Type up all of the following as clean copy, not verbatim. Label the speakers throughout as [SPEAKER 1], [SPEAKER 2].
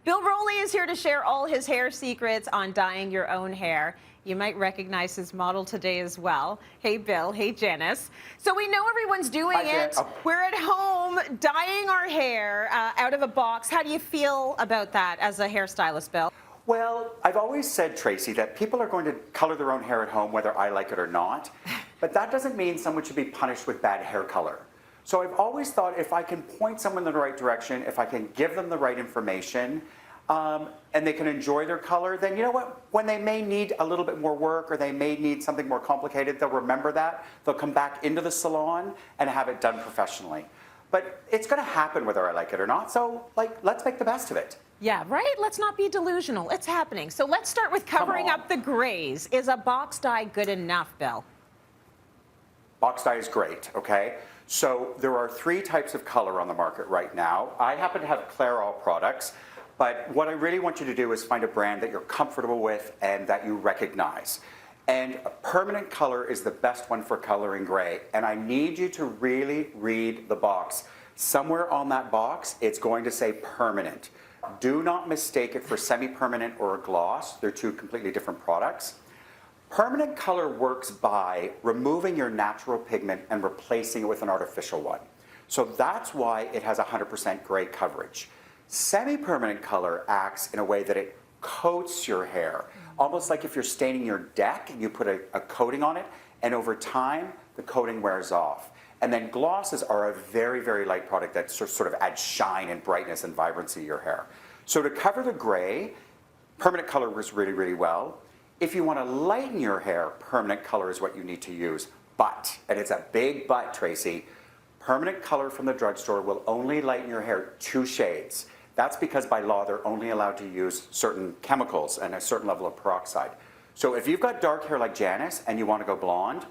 [SPEAKER 1] Bill Rowley is here to share all his hair secrets on dyeing your own hair. You might recognize his model today as well. Hey, Bill. Hey, Janice. So we know everyone's doing it. We're at home dyeing our hair out of a box. How do you feel about that as a hairstylist, Bill?
[SPEAKER 2] Well, I've always said, Tracy, that people are going to color their own hair at home whether I like it or not. But that doesn't mean someone should be punished with bad hair color. So I've always thought if I can point someone in the right direction, if I can give them the right information, and they can enjoy their color, then you know what? When they may need a little bit more work or they may need something more complicated, they'll remember that. They'll come back into the salon and have it done professionally. But it's going to happen whether I like it or not, so let's make the best of it.
[SPEAKER 1] Yeah, right? Let's not be delusional. It's happening. So let's start with covering up the grays. Is a box dye good enough, Bill?
[SPEAKER 2] Box dye is great, okay? So there are 3 types of color on the market right now. I happen to have Clairol products, but what I really want you to do is find a brand that you're comfortable with and that you recognize. And a permanent color is the best one for coloring gray. And I need you to really read the box. Somewhere on that box, it's going to say permanent. Do not mistake it for semi-permanent or a gloss. They're 2 completely different products. Permanent color works by removing your natural pigment and replacing it with an artificial one. So that's why it has 100% gray coverage. Semi-permanent color acts in a way that it coats your hair, almost like if you're staining your deck, you put a coating on it, and over time, the coating wears off. And then glosses are a very, very light product that sort of adds shine and brightness and vibrancy to your hair. So to cover the gray, permanent color works really, really well. If you want to lighten your hair, permanent color is what you need to use. But, and it's a big but, Tracy, permanent color from the drugstore will only lighten your hair 2 shades. That's because by law, they're only allowed to use certain chemicals and a certain level of peroxide. So if you've got dark hair like Janice and you want to go blonde,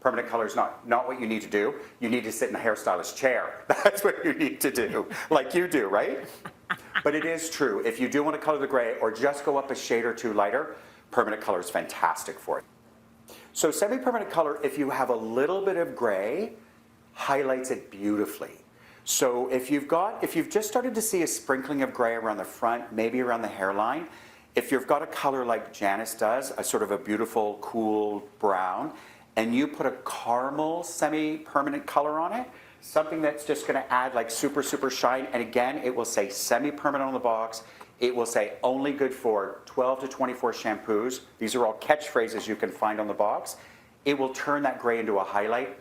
[SPEAKER 2] permanent color is not what you need to do. You need to sit in a hairstylist chair. That's what you need to do, like you do, right? But it is true. If you do want to color the gray or just go up a shade or 2 lighter, permanent color is fantastic for it. So semi-permanent color, if you have a little bit of gray, highlights it beautifully. So if you've just started to see a sprinkling of gray around the front, maybe around the hairline, if you've got a color like Janice does, a sort of a beautiful, cool brown, and you put a caramel semi-permanent color on it, something that's just going to add like super, super shine, and again, it will say semi-permanent on the box. It will say only good for 12 to 24 shampoos. These are all catchphrases you can find on the box. It will turn that gray into a highlight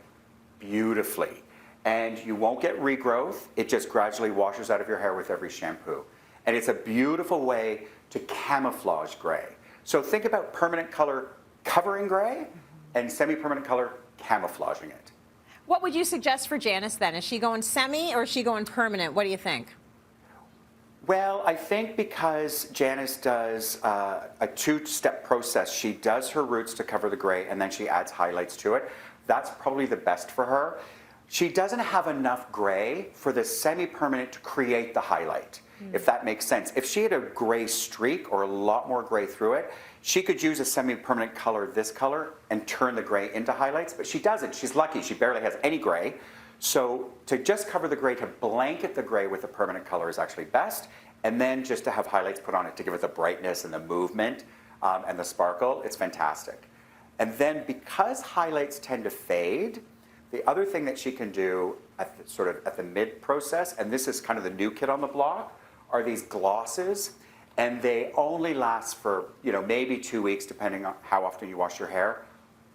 [SPEAKER 2] beautifully. And you won't get regrowth. It just gradually washes out of your hair with every shampoo. And it's a beautiful way to camouflage gray. So think about permanent color covering gray and semi-permanent color camouflaging it.
[SPEAKER 1] What would you suggest for Janice then? Is she going semi or is she going permanent? What do you think?
[SPEAKER 2] Well, I think because Janice does a 2-step process, she does her roots to cover the gray and then she adds highlights to it. That's probably the best for her. She doesn't have enough gray for the semi-permanent to create the highlight, if that makes sense. If she had a gray streak or a lot more gray through it, she could use a semi-permanent color, this color, and turn the gray into highlights, but she doesn't. She's lucky. She barely has any gray. So to just cover the gray, to blanket the gray with a permanent color is actually best, and then just to have highlights put on it to give it the brightness and the movement and the sparkle, it's fantastic. And then because highlights tend to fade, the other thing that she can do at the mid-process, and this is kind of the new kid on the block, are these glosses, and they only last for maybe 2 weeks depending on how often you wash your hair,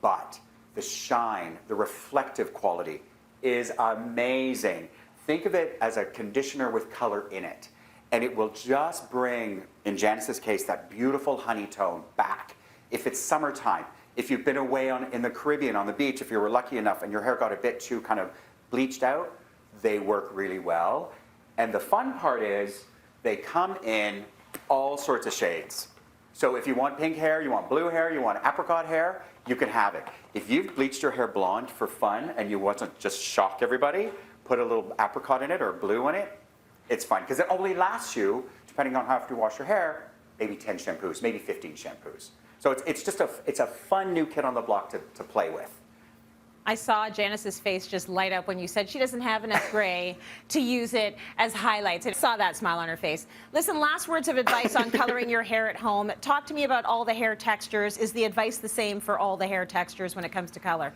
[SPEAKER 2] but the shine, the reflective quality is amazing. Think of it as a conditioner with color in it, and it will just bring, in Janice's case, that beautiful honey tone back. If it's summertime, if you've been away in the Caribbean on the beach, if you were lucky enough and your hair got a bit too kind of bleached out, they work really well. And the fun part is they come in all sorts of shades. So if you want pink hair, you want blue hair, you want apricot hair, you can have it. If you've bleached your hair blonde for fun and you want to just shock everybody, put a little apricot in it or blue in it, it's fine. Because it only lasts you, depending on how often you wash your hair, maybe 10 shampoos, maybe 15 shampoos. So it's a fun new kid on the block to play with.
[SPEAKER 1] I saw Janice's face just light up when you said she doesn't have enough gray to use it as highlights. I saw that smile on her face. Listen, last words of advice on coloring your hair at home. Talk to me about all the hair textures. Is the advice the same for all the hair textures when it comes to color?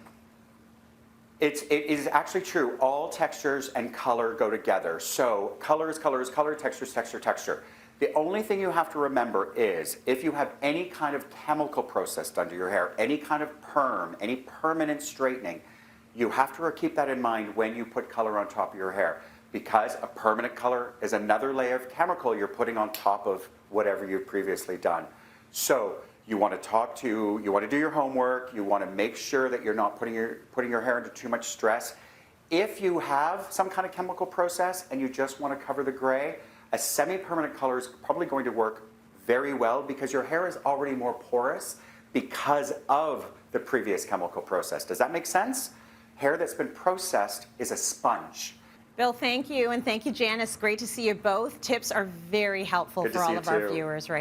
[SPEAKER 2] It is actually true. All textures and color go together. So color is color, texture, texture, texture. The only thing you have to remember is if you have any kind of chemical process done to your hair, any kind of perm, any permanent straightening, you have to keep that in mind when you put color on top of your hair, because a permanent color is another layer of chemical you're putting on top of whatever you've previously done. So you want to do your homework, you want to make sure that you're not putting your hair into too much stress. If you have some kind of chemical process and you just want to cover the gray, a semi-permanent color is probably going to work very well because your hair is already more porous because of the previous chemical process. Does that make sense? Hair that's been processed is a sponge.
[SPEAKER 1] Bill, thank you, and thank you, Janice. Great to see you both. Tips are very helpful
[SPEAKER 2] Good to
[SPEAKER 1] for
[SPEAKER 2] see
[SPEAKER 1] all
[SPEAKER 2] you
[SPEAKER 1] of our
[SPEAKER 2] too.
[SPEAKER 1] viewers right